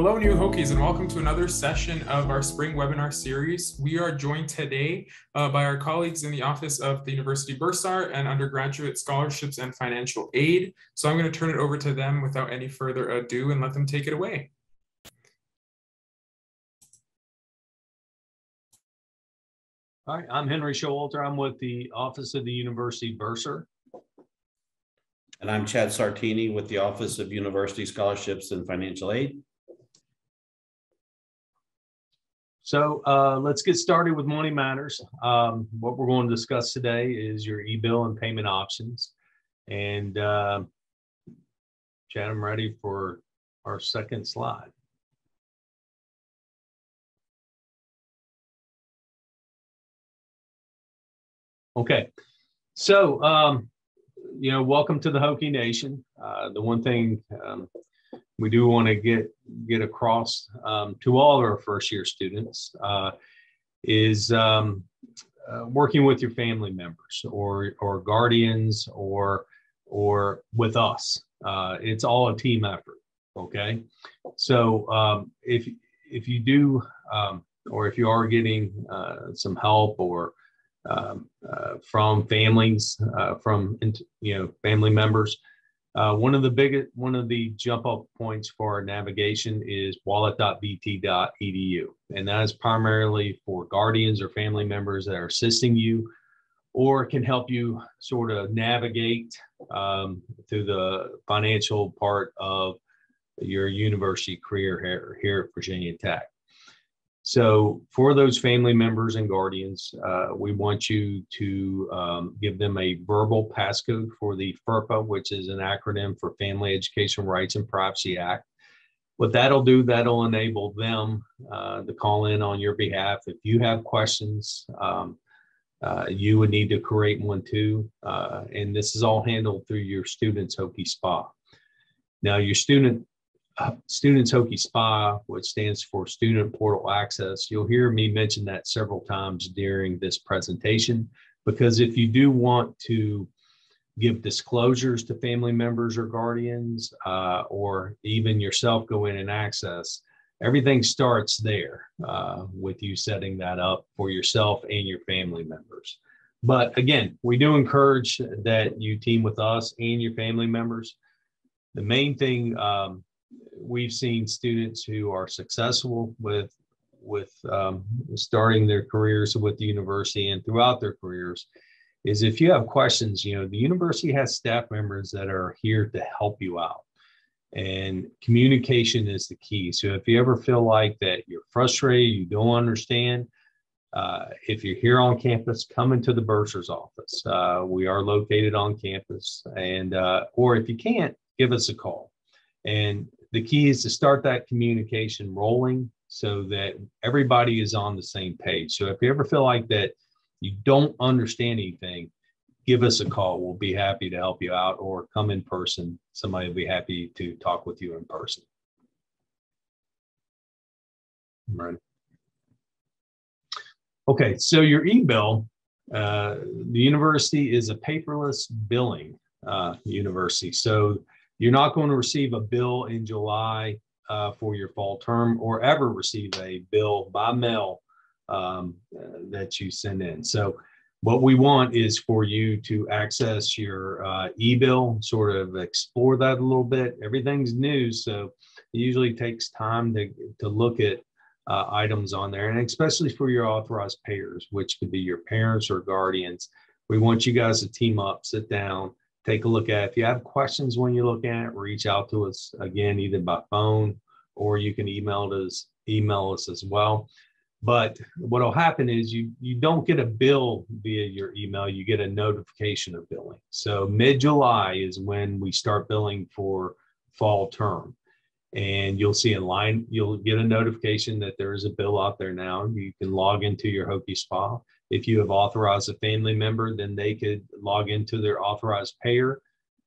Hello, new Hokies, and welcome to another session of our spring webinar series. We are joined today by our colleagues in the Office of the University Bursar and Undergraduate Scholarships and Financial Aid. So I'm going to turn it over to them without any further ado and let them take it away. All right, I'm Henry Showalter. I'm with the Office of the University Bursar. And I'm Chad Sartini with the Office of University Scholarships and Financial Aid. So let's get started with Money Matters. What we're going to discuss today is your e-bill and payment options. And Chad, I'm ready for our second slide. Okay, so welcome to the Hokie Nation. The one thing we do want to get across to all of our first-year students is working with your family members or guardians or with us. It's all a team effort. Okay, so if you do or if you are getting some help or from families, family members. One of the jump up points for our navigation is wallet.vt.edu. And that is primarily for guardians or family members that are assisting you or can help you sort of navigate through the financial part of your university career here at Virginia Tech. So for those family members and guardians, we want you to give them a verbal passcode for the FERPA, which is an acronym for Family Education Rights and Privacy Act. What that'll do, that'll enable them to call in on your behalf. If you have questions, you would need to create one too. And this is all handled through your Students Hokie SPA. Now, your Students Hokie SPA, which stands for Student Portal Access. You'll hear me mention that several times during this presentation, because if you do want to give disclosures to family members or guardians, or even yourself go in and access, everything starts there with you setting that up for yourself and your family members. But again, we do encourage that you team with us and your family members. The main thing, we've seen students who are successful with starting their careers with the university and throughout their careers is if you have questions, the university has staff members that are here to help you out. And communication is the key. So if you ever feel like that you're frustrated, you don't understand, if you're here on campus, come into the bursar's office. We are located on campus, and or if you can't, give us a call. And the key is to start that communication rolling so that everybody is on the same page. So if you ever feel like that you don't understand anything, give us a call. We'll be happy to help you out, or come in person. Somebody will be happy to talk with you in person. Right. Okay, so your e-bill, the university is a paperless billing university. So you're not going to receive a bill in July for your fall term or ever receive a bill by mail that you send in. So what we want is for you to access your e-bill, sort of explore that a little bit. Everything's new, so it usually takes time to look at items on there, and especially for your authorized payers, which could be your parents or guardians. We want you guys to team up, sit down, take a look at it. If you have questions when you look at it, reach out to us again, either by phone or you can email us as well. But what will happen is you don't get a bill via your email, you get a notification of billing. So mid-July is when we start billing for fall term. And you'll see you'll get a notification that there is a bill out there now. You can log into your Hokie SPA. If you have authorized a family member, then they could log into their authorized payer,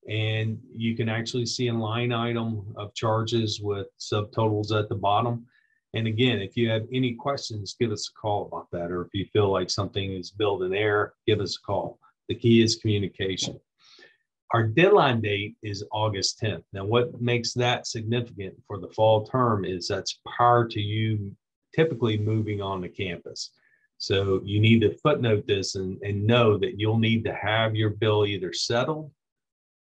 and you can actually see a line item of charges with subtotals at the bottom. And again, if you have any questions, give us a call about that. Or if you feel like something is billed in error, give us a call. The key is communication. Our deadline date is August 10th. Now, what makes that significant for the fall term is that's prior to you typically moving on to campus. So you need to footnote this and know that you'll need to have your bill either settled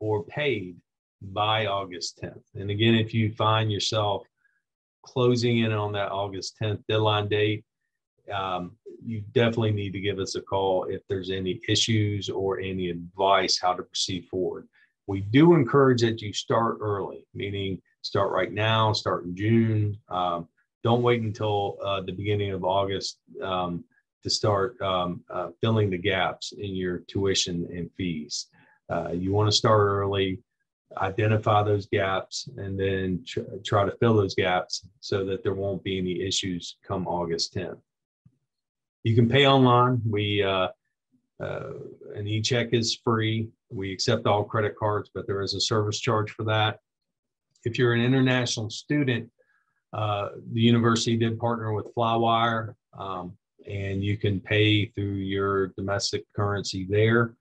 or paid by August 10th. And again, if you find yourself closing in on that August 10th deadline date, you definitely need to give us a call if there's any issues or any advice how to proceed forward. We do encourage that you start early, meaning start right now, start in June. Don't wait until the beginning of August to start filling the gaps in your tuition and fees. You want to start early, identify those gaps, and then try to fill those gaps so that there won't be any issues come August 10th. You can pay online. An e-check is free. We accept all credit cards, but there is a service charge for that. If you're an international student, the university did partner with Flywire, and you can pay through your domestic currency there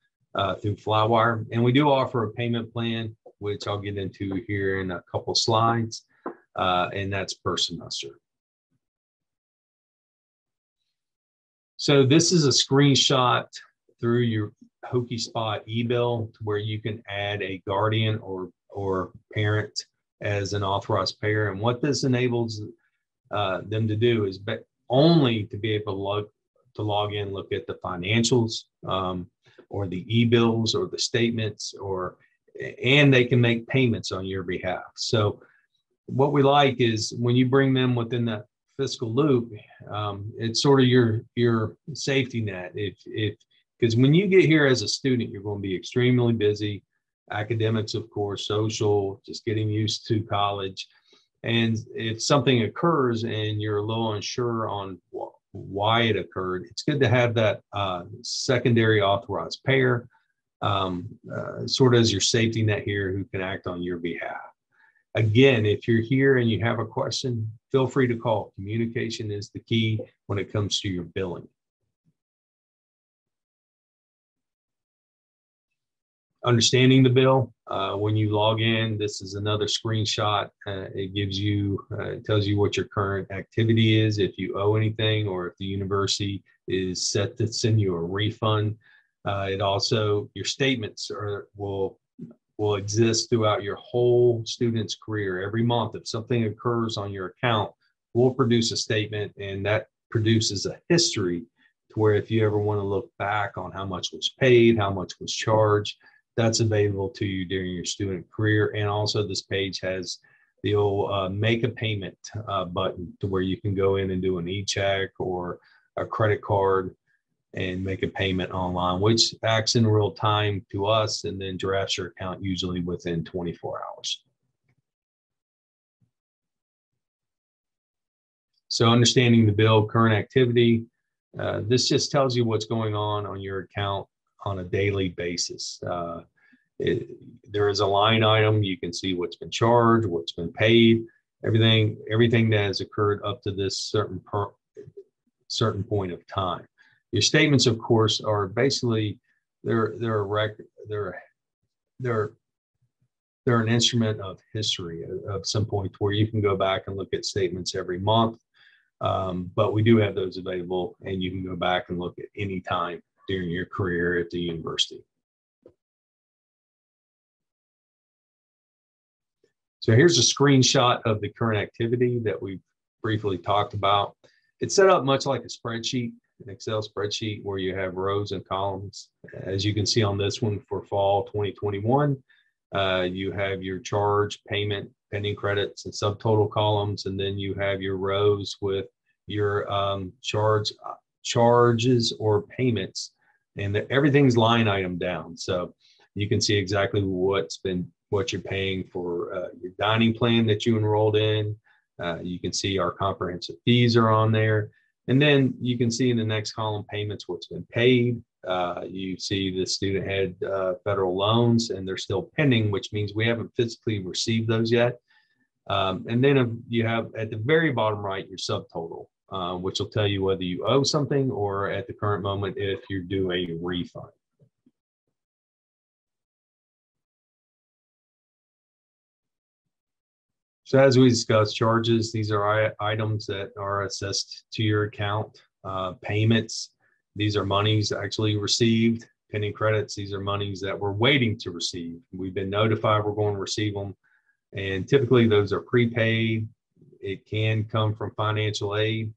through Flywire. And we do offer a payment plan, which I'll get into here in a couple slides, and that's per semester. So this is a screenshot through your Hokie Spot e-bill to where you can add a guardian or parent as an authorized payer. And what this enables them to do is only to be able to log in, look at the financials or the e-bills or the statements, and they can make payments on your behalf. So what we like is when you bring them within that fiscal loop, it's sort of your safety net. Because when you get here as a student, you're going to be extremely busy, academics, of course, social, just getting used to college. And if something occurs and you're a little unsure on why it occurred, it's good to have that secondary authorized payer, sort of as your safety net here who can act on your behalf. Again, if you're here and you have a question, feel free to call. Communication is the key when it comes to your billing. Understanding the bill, when you log in, this is another screenshot. It tells you what your current activity is, if you owe anything, or if the university is set to send you a refund. It also, your statements will exist throughout your whole student's career. Every month, if something occurs on your account, we'll produce a statement, and that produces a history to where if you ever want to look back on how much was paid, how much was charged, that's available to you during your student career. And also this page has the old make a payment button to where you can go in and do an e-check or a credit card and make a payment online, which acts in real time to us and then drafts your account usually within 24 hours. So understanding the bill, current activity, this just tells you what's going on your account on a daily basis. There is a line item. You can see what's been charged, what's been paid, everything that has occurred up to this certain point of time. Your statements, of course, are basically they're an instrument of history of some point where you can go back and look at statements every month. But we do have those available, and you can go back and look at any time during your career at the university. So here's a screenshot of the current activity that we briefly talked about. It's set up much like a spreadsheet, an Excel spreadsheet where you have rows and columns. As you can see on this one for fall 2021, you have your charge, payment, pending credits, and subtotal columns, and then you have your rows with your charges or payments, and everything's line item down. So you can see exactly what you're paying for your dining plan that you enrolled in. You can see our comprehensive fees are on there. And then you can see in the next column payments, what's been paid. You see the student had federal loans and they're still pending, which means we haven't physically received those yet. And then you have at the very bottom right, your subtotal, which will tell you whether you owe something or at the current moment, if you're due a refund. So as we discussed, charges, these are items that are assessed to your account. Payments, these are monies actually received. Pending credits, these are monies that we're waiting to receive. We've been notified we're going to receive them. And typically those are prepaid. It can come from financial aid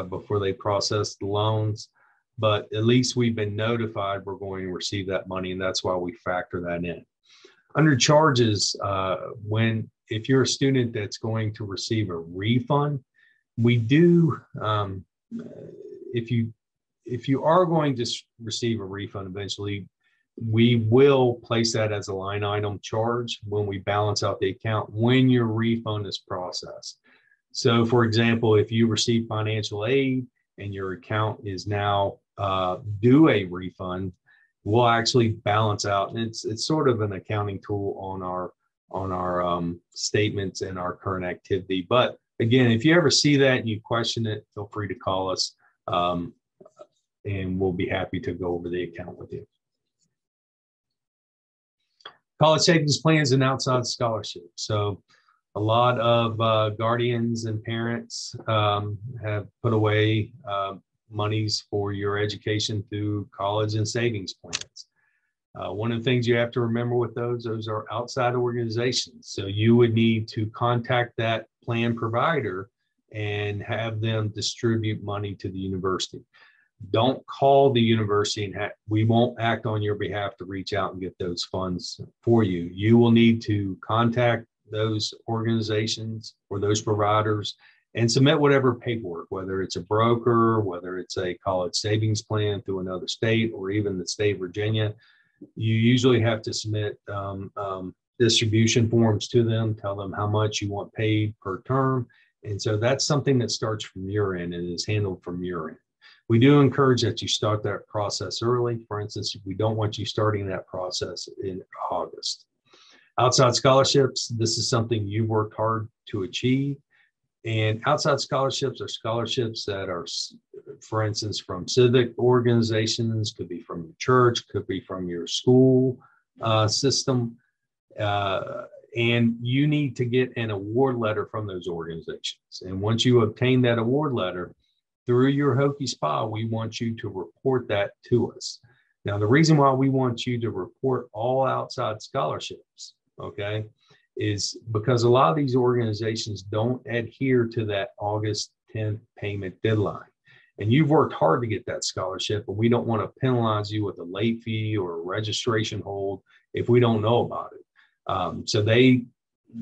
before they process the loans. But at least we've been notified we're going to receive that money, and that's why we factor that in. Under charges, if you're a student that's going to receive a refund, we do, if you are going to receive a refund eventually, we will place that as a line item charge when we balance out the account when your refund is processed. So for example, if you receive financial aid and your account is now due a refund, we'll actually balance out, and it's sort of an accounting tool on our statements and our current activity. But again, if you ever see that and you question it, feel free to call us, and we'll be happy to go over the account with you. College savings plans and outside scholarships. So a lot of guardians and parents have put away monies for your education through college and savings plans. One of the things you have to remember with those are outside organizations. So you would need to contact that plan provider and have them distribute money to the university. Don't call the university and we won't act on your behalf to reach out and get those funds for you. You will need to contact those organizations or those providers and submit whatever paperwork, whether it's a broker, whether it's a college savings plan through another state or even the state of Virginia. You usually have to submit distribution forms to them, tell them how much you want paid per term. And so that's something that starts from your end and is handled from your end. We do encourage that you start that process early. For instance, we don't want you starting that process in August. Outside scholarships, this is something you worked hard to achieve. And outside scholarships are scholarships that are, for instance, from civic organizations, could be from your church, could be from your school system. And you need to get an award letter from those organizations. And once you obtain that award letter, through your Hokie SPA, we want you to report that to us. Now, the reason why we want you to report all outside scholarships, okay, is because a lot of these organizations don't adhere to that August 10th payment deadline. And you've worked hard to get that scholarship, and we don't want to penalize you with a late fee or a registration hold if we don't know about it.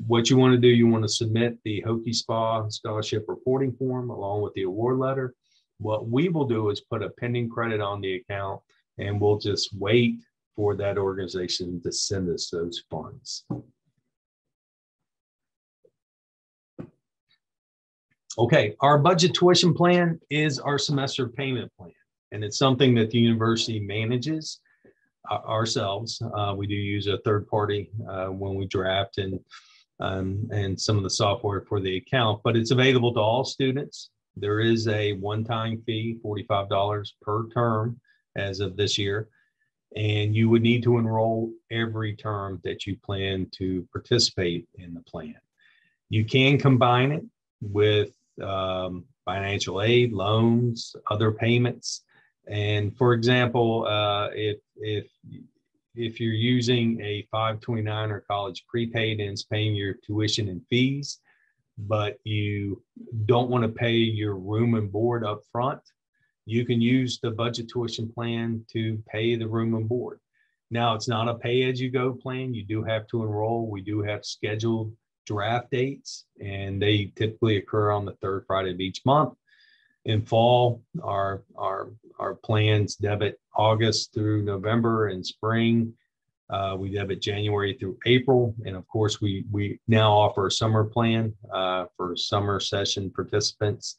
What you want to do, you want to submit the Hokie SPA scholarship reporting form along with the award letter. What we will do is put a pending credit on the account, and we'll just wait for that organization to send us those funds. Okay, our budget tuition plan is our semester payment plan, and it's something that the university manages ourselves. We do use a third party when we draft and some of the software for the account, but it's available to all students. There is a one-time fee, $45 per term as of this year, and you would need to enroll every term that you plan to participate in the plan. You can combine it with financial aid, loans, other payments. And for example, if you're using a 529 or college prepaid and it's paying your tuition and fees, but you don't want to pay your room and board up front, you can use the budget tuition plan to pay the room and board. Now, it's not a pay-as-you-go plan. You do have to enroll. We do have scheduled draft dates, and they typically occur on the third Friday of each month. In fall, our plans debit August through November, and spring we debit January through April. And of course, we now offer a summer plan for summer session participants.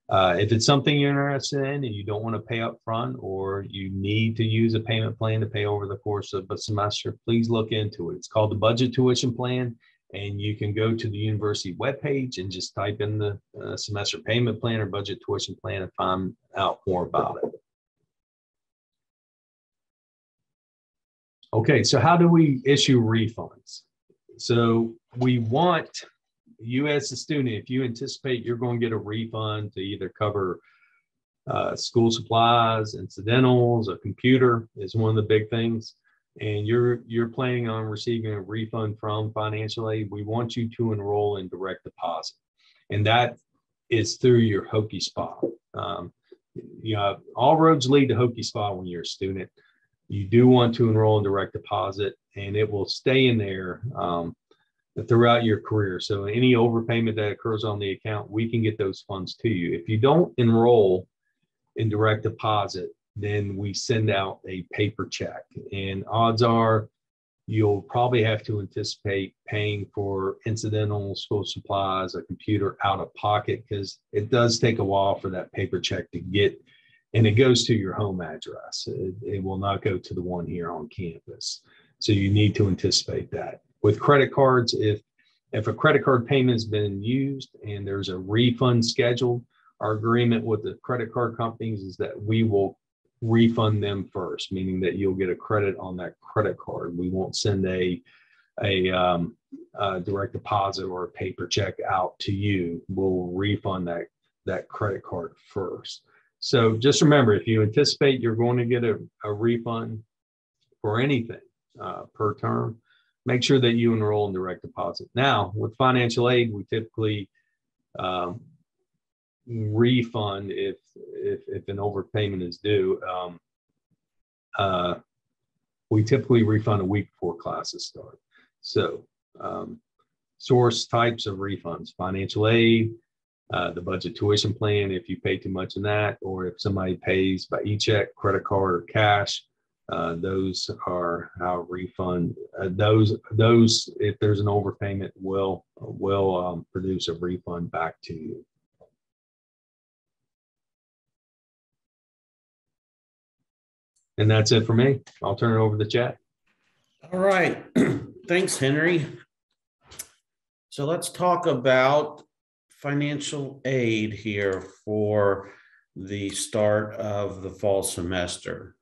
If it's something you're interested in and you don't want to pay up front, or you need to use a payment plan to pay over the course of a semester, please look into it. It's called the budget tuition plan. And you can go to the university webpage and just type in the semester payment plan or budget tuition plan and find out more about it. Okay, so how do we issue refunds? So we want, you as a student, if you anticipate you're going to get a refund to either cover school supplies, incidentals, a computer is one of the big things, and you're planning on receiving a refund from financial aid, we want you to enroll in direct deposit. And that is through your Hokie Spa. All roads lead to Hokie Spa when you're a student. You do want to enroll in direct deposit, and it will stay in there throughout your career. So any overpayment that occurs on the account, we can get those funds to you. If you don't enroll in direct deposit, then we send out a paper check, and odds are you'll probably have to anticipate paying for incidental school supplies, a computer out of pocket, because it does take a while for that paper check to get, and it goes to your home address. It will not go to the one here on campus. So you need to anticipate that. With credit cards, if a credit card payment has been used and there's a refund scheduled, our agreement with the credit card companies is that we will refund them first, meaning that you'll get a credit on that credit card. We won't send a direct deposit or a paper check out to you. We'll refund that credit card first. So just remember, if you anticipate you're going to get a refund for anything per term, make sure that you enroll in direct deposit. Now, with financial aid, we typically refund if an overpayment is due. We typically refund a week before classes start. So source types of refunds: financial aid, the budget tuition plan if you pay too much in that, or if somebody pays by e-check, credit card, or cash. Those are how refund. Those if there's an overpayment will produce a refund back to you. And that's it for me. I'll turn it over to Chad. All right. Thanks, Henry. So let's talk about financial aid here for the start of the fall semester.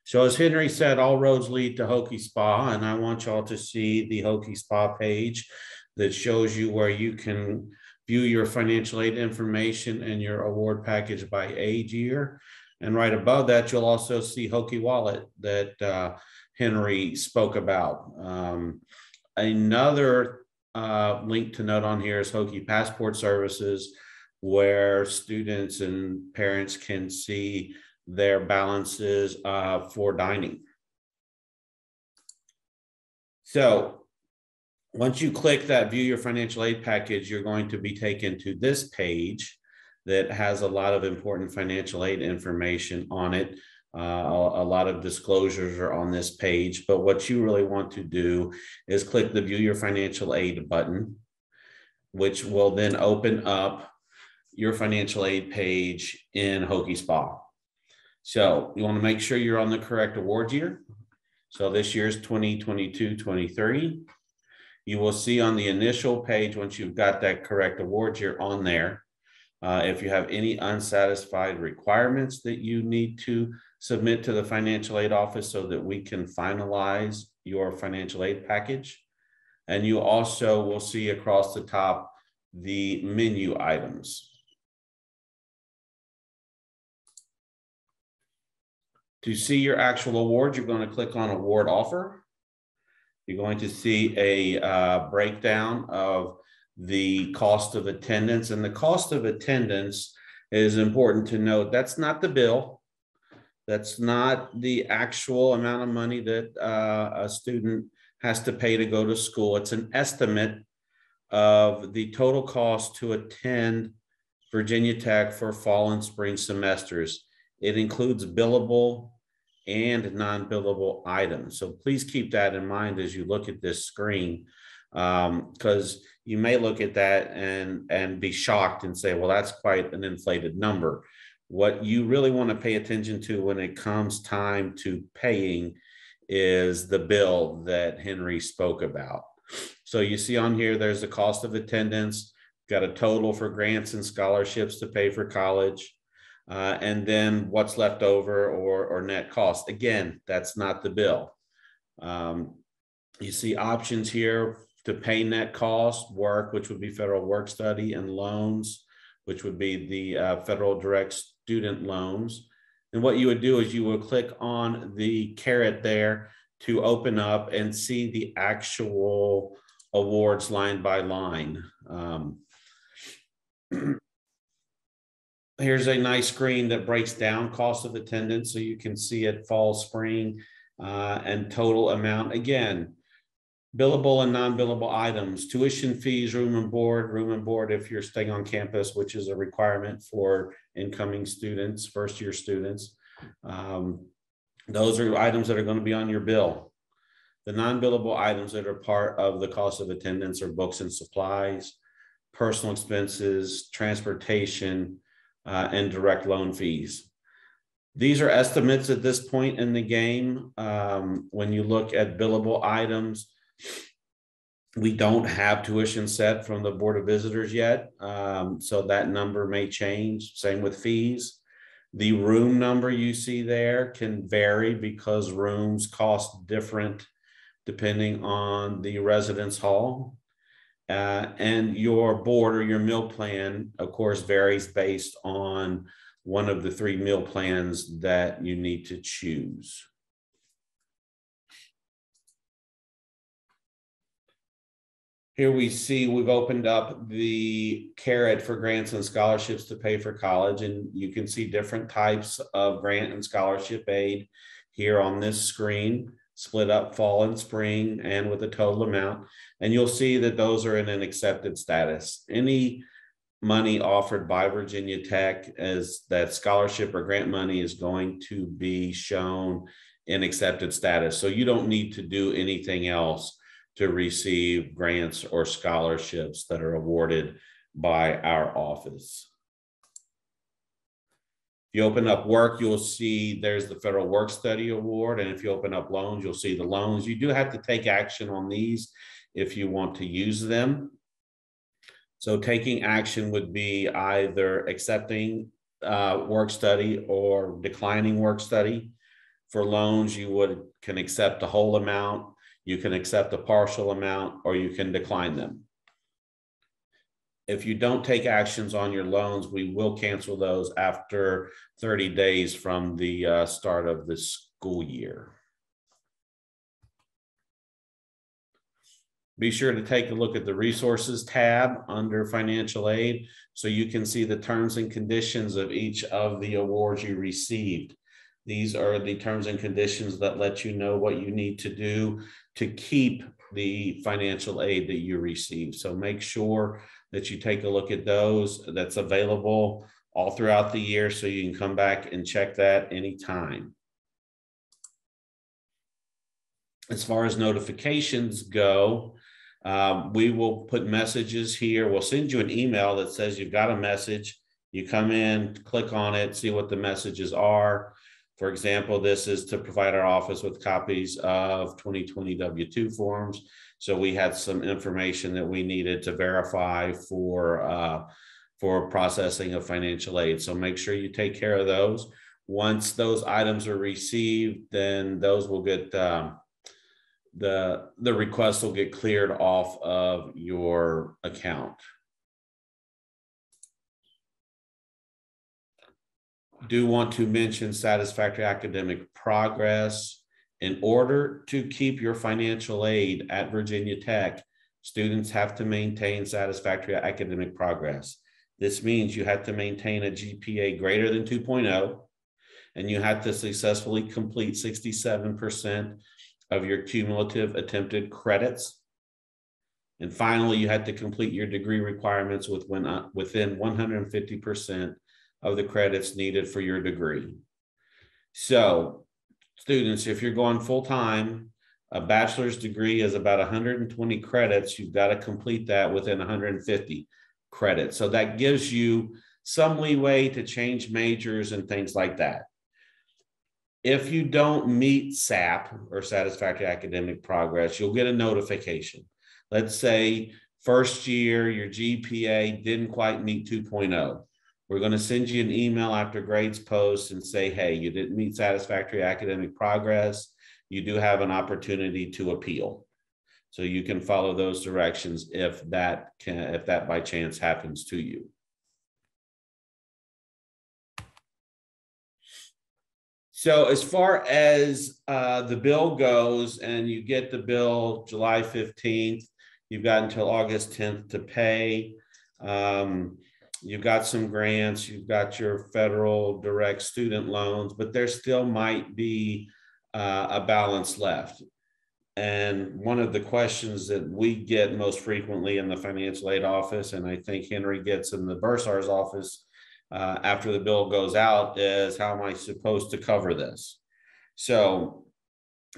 So as Henry said, all roads lead to Hokie Spa, and I want y'all to see the Hokie Spa page that shows you where you can view your financial aid information and your award package by age year. And right above that, you'll also see Hokie Wallet that Henry spoke about. Another link to note on here is Hokie Passport Services, where students and parents can see their balances for dining. So once you click that view your financial aid package, you're going to be taken to this page that has a lot of important financial aid information on it. A lot of disclosures are on this page, but what you really want to do is click the view your financial aid button, which will then open up your financial aid page in Hokie Spa. So you want to make sure you're on the correct award year. So this year's 2022-23. You will see on the initial page, once you've got that correct award year on there, if you have any unsatisfied requirements that you need to submit to the financial aid office so that we can finalize your financial aid package. And you also will see across the top the menu items. To see your actual award, you're going to click on Award Offer. You're going to see a breakdown of the cost of attendance, and the cost of attendance is important to note. That's not the bill. That's not the actual amount of money that a student has to pay to go to school. It's an estimate of the total cost to attend Virginia Tech for fall and spring semesters. It includes billable and non-billable items. So please keep that in mind as you look at this screen, because you may look at that and be shocked and say, well, that's quite an inflated number. What you really want to pay attention to when it comes time to paying is the bill that Henry spoke about. So you see on here, there's the cost of attendance, got a total for grants and scholarships to pay for college, and then what's left over or net cost. Again, that's not the bill. You see options here to pay net cost, work, which would be federal work study, and loans, which would be the federal direct student loans. And what you would do is you would click on the caret there to open up and see the actual awards line by line. Here's a nice screen that breaks down cost of attendance so you can see it fall, spring, and total amount. Again, billable and non-billable items, tuition fees, room and board if you're staying on campus, which is a requirement for incoming students, first-year students. Those are items that are going to be on your bill. The non-billable items that are part of the cost of attendance are books and supplies, personal expenses, transportation, and direct loan fees. These are estimates at this point in the game. When you look at billable items, we don't have tuition set from the Board of Visitors yet, so that number may change. Same with fees. The room number you see there can vary because rooms cost different depending on the residence hall. And your board or your meal plan, of course, varies based on one of the 3 meal plans that you need to choose. Here we see we've opened up the caret for grants and scholarships to pay for college, and you can see different types of grant and scholarship aid here on this screen, split up fall and spring and with a total amount. And you'll see that those are in an accepted status. Any money offered by Virginia Tech as that scholarship or grant money is going to be shown in accepted status. So you don't need to do anything else to receive grants or scholarships that are awarded by our office. If you open up work, you'll see there's the Federal Work Study Award. And if you open up loans, you'll see the loans. You do have to take action on these if you want to use them. So taking action would be either accepting work study or declining work study. For loans, you can accept the whole amount, you can accept a partial amount, or you can decline them. If you don't take actions on your loans, we will cancel those after 30 days from the start of the school year. Be sure to take a look at the resources tab under financial aid so you can see the terms and conditions of each of the awards you received. These are the terms and conditions that let you know what you need to do to keep the financial aid that you receive. So make sure that you take a look at those. That's available all throughout the year, so you can come back and check that anytime. As far as notifications go, we will put messages here. We'll send you an email that says you've got a message. You come in, click on it, see what the messages are. For example, this is to provide our office with copies of 2020 W-2 forms. So we had some information that we needed to verify for processing of financial aid. So make sure you take care of those. Once those items are received, then those will get, the request will get cleared off of your account. Do want to mention satisfactory academic progress. In order to keep your financial aid at Virginia Tech, students have to maintain satisfactory academic progress. This means you have to maintain a GPA greater than 2.0, and you have to successfully complete 67% of your cumulative attempted credits. And finally, you have to complete your degree requirements within 150% of the credits needed for your degree. So students, if you're going full-time, a bachelor's degree is about 120 credits. You've got to complete that within 150 credits. So that gives you some leeway to change majors and things like that. If you don't meet SAP, or satisfactory academic progress, you'll get a notification. Let's say first year, your GPA didn't quite meet 2.0. We're going to send you an email after grades post and say, hey, you didn't meet satisfactory academic progress. You do have an opportunity to appeal. So you can follow those directions if that by chance happens to you. So as far as the bill goes, and you get the bill July 15th, you've got until August 10th to pay. You've got some grants, you've got your federal direct student loans, but there still might be a balance left. And one of the questions that we get most frequently in the financial aid office, and I think Henry gets in the bursar's office after the bill goes out, is how am I supposed to cover this? So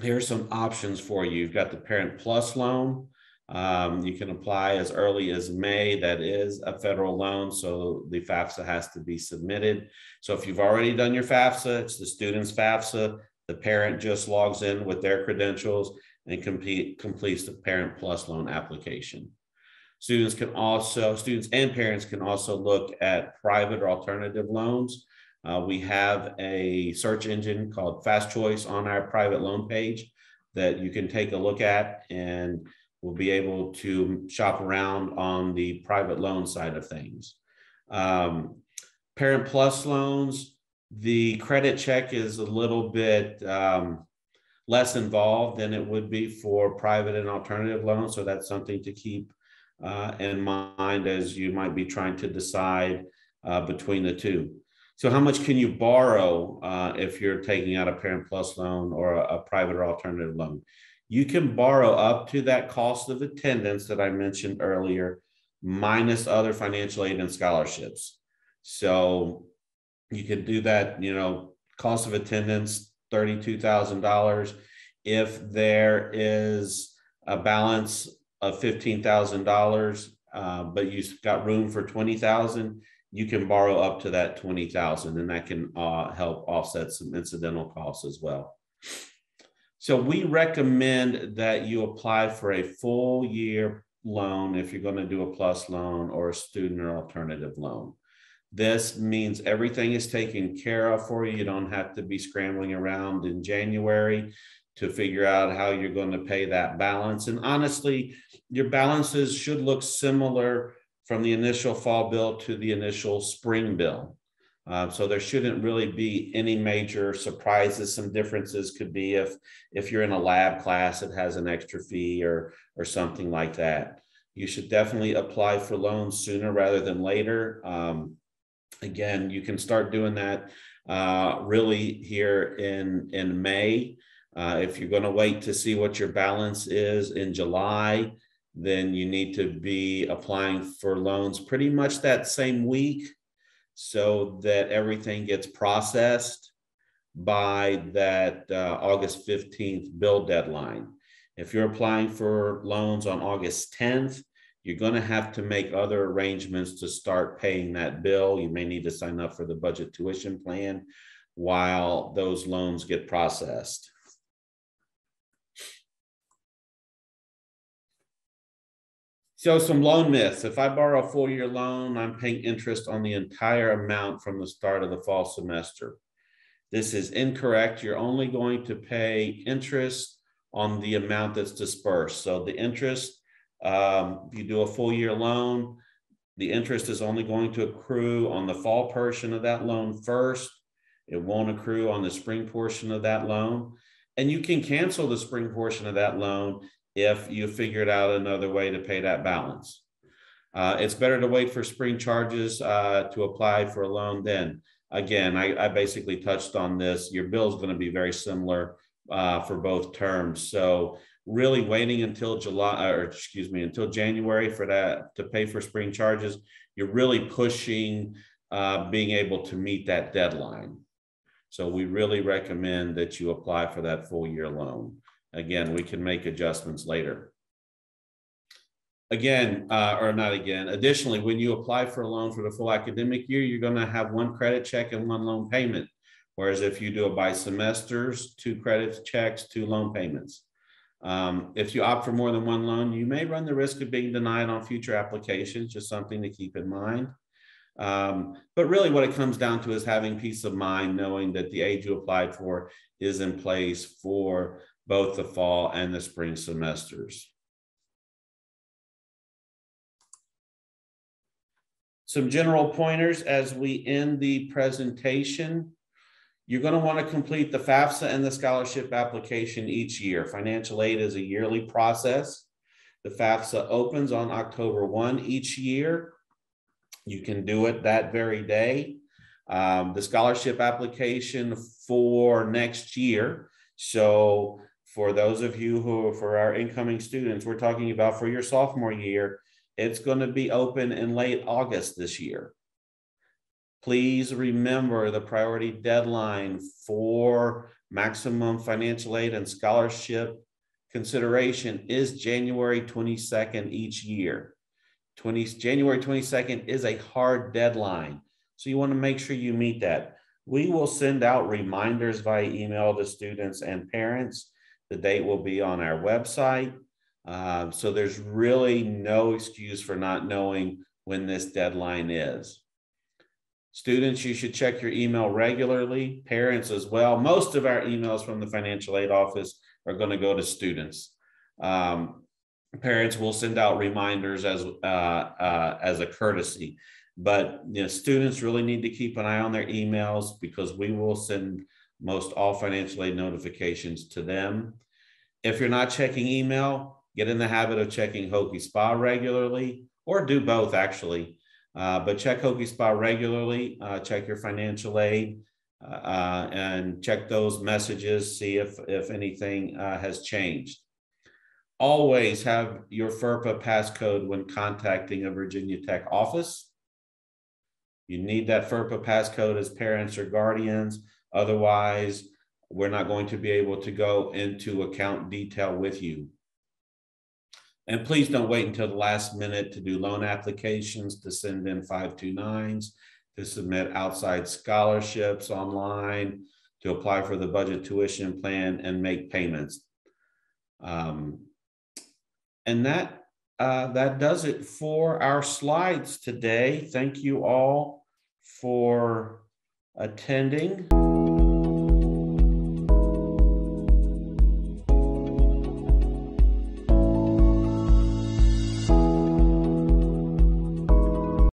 here's some options for you. You've got the Parent Plus loan. You can apply as early as May. That is a federal loan, so the FAFSA has to be submitted. So if you've already done your FAFSA, it's the student's FAFSA. The parent just logs in with their credentials and completes the Parent Plus loan application. Students and parents can also look at private or alternative loans. We have a search engine called Fast Choice on our private loan page that you can take a look at, and we'll be able to shop around on the private loan side of things. Parent Plus loans, the credit check is a little bit less involved than it would be for private and alternative loans. So that's something to keep in mind as you might be trying to decide between the two. So how much can you borrow if you're taking out a Parent Plus loan or a private or alternative loan? You can borrow up to that cost of attendance that I mentioned earlier, minus other financial aid and scholarships. So you could do that, cost of attendance, $32,000. If there is a balance of $15,000, but you've got room for $20,000, you can borrow up to that $20,000, and that can help offset some incidental costs as well. So we recommend that you apply for a full year loan if you're going to do a plus loan or a student or alternative loan. This means everything is taken care of for you. You don't have to be scrambling around in January to figure out how you're going to pay that balance. And honestly, your balances should look similar from the initial fall bill to the initial spring bill. So there shouldn't really be any major surprises. Some differences could be if you're in a lab class, it has an extra fee or something like that. You should definitely apply for loans sooner rather than later. Again, you can start doing that really here in May. If you're going to wait to see what your balance is in July, then you need to be applying for loans pretty much that same week so that everything gets processed by that August 15th bill deadline. If you're applying for loans on August 10th, you're going to have to make other arrangements to start paying that bill. You may need to sign up for the budget tuition plan while those loans get processed. So some loan myths. If I borrow a full year loan, I'm paying interest on the entire amount from the start of the fall semester. This is incorrect. You're only going to pay interest on the amount that's dispersed. So the interest, if you do a full year loan, the interest is only going to accrue on the fall portion of that loan first. It won't accrue on the spring portion of that loan. And you can cancel the spring portion of that loan if you figured out another way to pay that balance. It's better to wait for spring charges to apply for a loan then. Again, I basically touched on this. Your bill is going to be very similar for both terms. So really waiting until until January for that to pay for spring charges, you're really pushing being able to meet that deadline. So we really recommend that you apply for that full year loan. Again, we can make adjustments later. Additionally, when you apply for a loan for the full academic year, you're going to have one credit check and one loan payment. Whereas if you do it by semesters, 2 credit checks, 2 loan payments. If you opt for more than one loan, you may run the risk of being denied on future applications, just something to keep in mind. But really what it comes down to is having peace of mind, knowing that the aid you applied for is in place for both the fall and the spring semesters. Some general pointers as we end the presentation. You're going to want to complete the FAFSA and the scholarship application each year. Financial aid is a yearly process. The FAFSA opens on October 1 each year. You can do it that very day. The scholarship application for next year. So for those of you who, for our incoming students, we're talking about for your sophomore year, it's going to be open in late August this year. Please remember the priority deadline for maximum financial aid and scholarship consideration is January 22nd each year. January 22nd is a hard deadline. So you want to make sure you meet that. We will send out reminders via email to students and parents. The date will be on our website. So there's really no excuse for not knowing when this deadline is. Students, you should check your email regularly, parents as well. Most of our emails from the financial aid office are going to go to students. Parents will send out reminders as a courtesy, but students really need to keep an eye on their emails because we will send most all financial aid notifications to them. If you're not checking email, get in the habit of checking Hokie Spa regularly, or do both actually. But check Hokie Spa regularly, check your financial aid, and check those messages, see if anything has changed. Always have your FERPA passcode when contacting a Virginia Tech office. You need that FERPA passcode as parents or guardians. Otherwise, we're not going to be able to go into account detail with you. And please don't wait until the last minute to do loan applications, to send in 529s, to submit outside scholarships online, to apply for the budget tuition plan and make payments. And that does it for our slides today. Thank you all for attending.